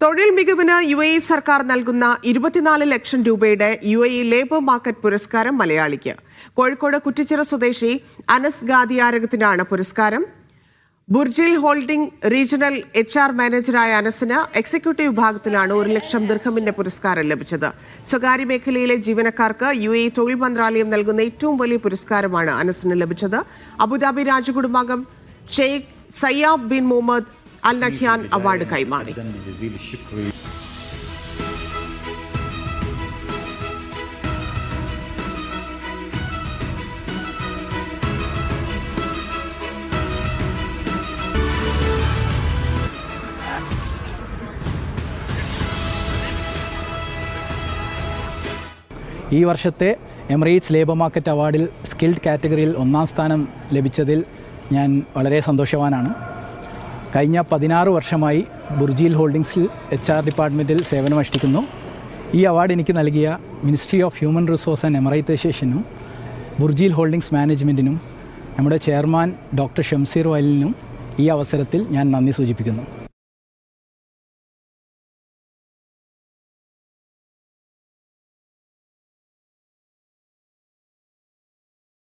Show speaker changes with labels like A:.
A: തൊഴിൽ മികവിന് UAE സർക്കാർ നൽകുന്ന 24 ലക്ഷം രൂപയുടെ UAE ലേബർ മാർക്കറ്റ് പുരസ്കാരം മലയാളിക്ക്. കോഴിക്കോട് കുറ്റിച്ചിറ സ്വദേശി അനസ് ഗാദിയാരകത്തിനാണ് പുരസ്കാരം. ബുർജിൽ ഹോൾഡിംഗ് റീജിയണൽ HR മാനേജറായ അനസിന് എക്സിക്യൂട്ടീവ് വിഭാഗത്തിലാണ് 1 ലക്ഷം ദിർഹമിന്റെ പുരസ്കാരം ലഭിച്ചത്. സ്വകാര്യ മേഖലയിലെ ജീവനക്കാർക്ക് UAE തൊഴിൽ മന്ത്രാലയം നൽകുന്ന ഏറ്റവും വലിയ പുരസ്കാരമാണ് അനസിന് ലഭിച്ചത്. അബുദാബി രാജകുടുംബാംഗം Sheikh Theyab bin Mohammed Al Nahyan award കൈമാറി.
B: ഈ വർഷത്തെ എമിറേറ്റ്സ് ലേബർ മാർക്കറ്റ് അവാർഡിൽ സ്കിൽഡ് കാറ്റഗറിയിൽ 1ാം സ്ഥാനം ലഭിച്ചതിൽ ഞാൻ വളരെ സന്തോഷവാനാണ്. കഴിഞ്ഞ 16 വർഷമായി ബുർജിൽ ഹോൾഡിംഗ്സിൽ HR ഡിപ്പാർട്ട്മെൻറ്റിൽ സേവനമനുഷ്ഠിക്കുന്നു. ഈ അവാർഡ് എനിക്ക് നൽകിയ ministry of human resource and എമറൈറ്റൈസേഷനും ബുർജിൽ ഹോൾഡിംഗ്സ് മാനേജ്മെൻറ്റിനും നമ്മുടെ ചെയർമാൻ ഡോക്ടർ ഷംസീർ വയലിനും ഈ അവസരത്തിൽ ഞാൻ നന്ദി സൂചിപ്പിക്കുന്നു.